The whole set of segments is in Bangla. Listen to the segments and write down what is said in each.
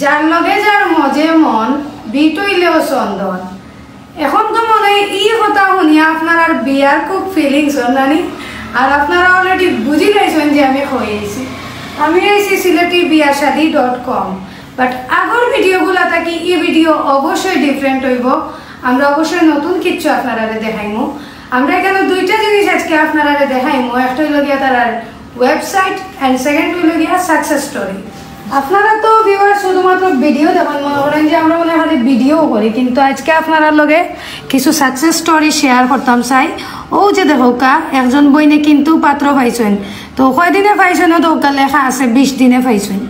যার লগে যার মজে মন বিটইলেও চন্দন। এখন তো মনে ই কথা শুনিয়া আপনার আর বিয়ার খুব ফিলিংস জানি, আর আপনারা অলরেডি বুঝি লাইছেন যে আমি হয়েছি। আমি আইছি সিলেটি biyashadi.com, বাট আগর ভিডিওগুলা থাকি এই ভিডিও অবশ্যই ডিফারেন্ট হইব। আমরা অবশ্যই নতুন কিছু আপনারা দেখাইমু। আমরা এখানে দুইটা জিনিস আজকে আপনারা দেখাইমু, একটা হইল গিয়া তার ওয়েবসাইট অ্যান্ড সেকেন্ড হইল গিয়া সাকসেস স্টোরি। আপনারা তো ভিউয়ার শুধুমাত্র ভিডিও দেখেন, মনে করেন যে আমরা মনে হয় ভিডিও করি, কিন্তু আজকে আপনারা লগে কিছু সাকসেস স্টোরি শেয়ার করতাম চাই। ও যে দেখোকা একজন বইনে কিন্তু পাত্র পাইছেন, তো কয়দিনে পাইছেন ও দৌকা লেখা আছে 20 দিনে পাইছেন।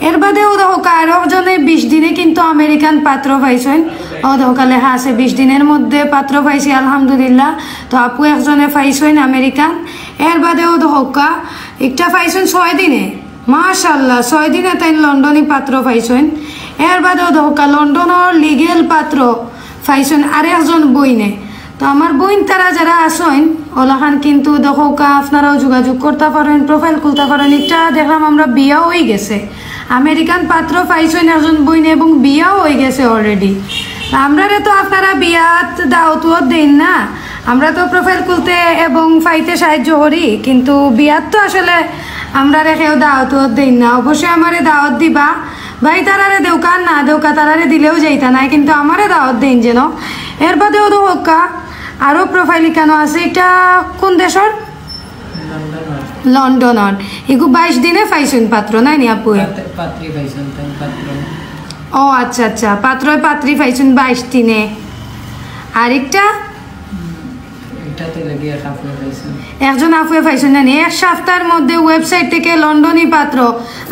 এর বাদেও দেখোকা আরো একজনে 20 দিনে কিন্তু আমেরিকান পাত্র পাইছেন, ও দৌকা লেখা আছে 20 দিনের মধ্যে পাত্র পাইছি আলহামদুলিল্লাহ। তো আপু একজনে পাইছেন আমেরিকান। এর বাদেও দেখোকা একটা পাইছেন 6 দিনে, মাশাআল্লাহ 6 দিনে তাই লন্ডনী পাত্র পাইছেন। এর বাদেও দেখোকা লন্ডনের লিগেল পাত্র পাইছেন আরেকজন বইনে। তো আমার বইন তারা যারা আসেন ওলাখান কিন্তু দেখোকা আপনারাও যোগাযোগ করতে পারেন, প্রোফাইল খুলতে পারেন। এটা দেখলাম আমরা বিয়াও হয়ে গেছে, আমেরিকান পাত্র পাইছেন একজন বইনে এবং বিয়াও হয়ে গেছে অলরেডি। আমরা তো আপনারা বিয়াত দাওয়াতও দেন না, আমরা তো প্রোফাইল খুলতে এবং পাইতে সাহায্য করি, কিন্তু বিয়াত তো আসলে আমরা কেউ দাওয়াতও দেন না। অবশ্যই আমারে দাওয়াত দিবা ভাই, তারারে দেউকা না দেউকা তারারে দিলেও যাইতা নাই, কিন্তু আমারে দাওয়াত দেন যেন। এর বাদেও তো হোকা আরও প্রোফাইল কেন আছে, এটা কোন দেশের? লন্ডনের। এগু 22 দিনে পাইছেন পাত্র নাই নি আপু? ও আচ্ছা আচ্ছা, পাত্রী পাইছেন 22 দিনে। আরেকটা একজন আফুয়ে পাইছেন না, এক সপ্তাহের মধ্যে ওয়েবসাইট থেকে লন্ডনী পাত্র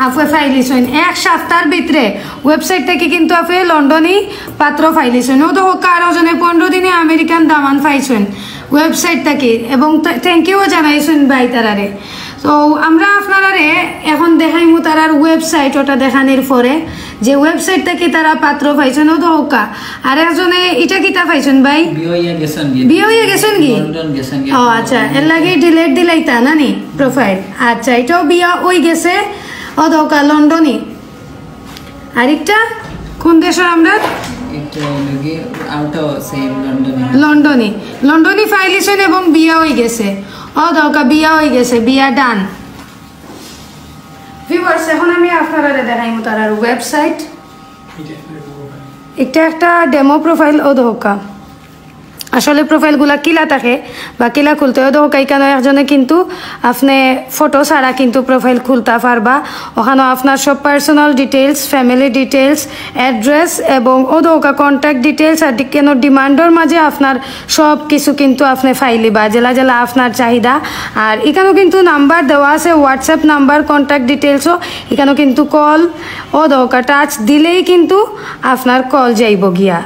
আফুয়ে ফাইলিছেন। এক সপ্তাহের ভিতরে ওয়েবসাইট থেকে কিন্তু আফুয়ে লন্ডনী পাত্র ফাইলিছেন। ও তো কারো জনে 15 দিনে আমেরিকান দামান পাইছেন ওয়েবসাইট থেকে, এবং থ্যাংক ইউ জানাইছেন ভাই তারারে। তো আমরা আপনারারে এখন দেখাইমু তারার ওয়েবসাইট, ওটা দেখানোর পরে যে ওয়েবসাইট থেকে তারা পাত্র পাইছেন। ও তো হোকা আর একজনে এটা কিতা পাইছেন ভাই? বিয়ে হইয়া গেছেন কি? ও আচ্ছা, এর লাগে ডিলেট দিলাইতা না নি প্রোফাইল? আচ্ছা, এটাও বিয়া হয়ে গেছে। ও তো হোকা লন্ডনী। আরেকটা কোন দেশের? আমরা লন্ডনী ফাইলিছেন এবং বিয়া হয়ে গেছে। ও দৌকা বিয়া হয়ে গেছে, বিয়া ডান। ভিউয়ার্স, এখন আমি আপনারা দেখাইমু তারার ওয়েবসাইট। এটা একটা ডেমো প্রোফাইল। ও দৌকা আসলে প্রোফাইলগুলা কিলা থাকে বা কিলা খুলতে হয় দৌকা, কেন একজনে কিন্তু আপনি ফটো ছাড়া কিন্তু প্রোফাইল খুলতে পারবা। ওখানে আপনার সব personal details, family details, address এবং ও দৌকা কন্ট্যাক্ট ডিটেলস আর কেন ডিমান্ডের মাঝে আপনার সব কিছু কিন্তু আপনি ফাইলিবা জেলা জেলা আপনার চাহিদা। আর এখানেও কিন্তু নাম্বার দেওয়া আছে, হোয়াটসঅ্যাপ নাম্বার, কন্ট্যাক্ট ডিটেলসও। এখানেও কিন্তু কল ও দৌকা টাচ দিলেই কিন্তু আপনার কল যাইব গিয়া।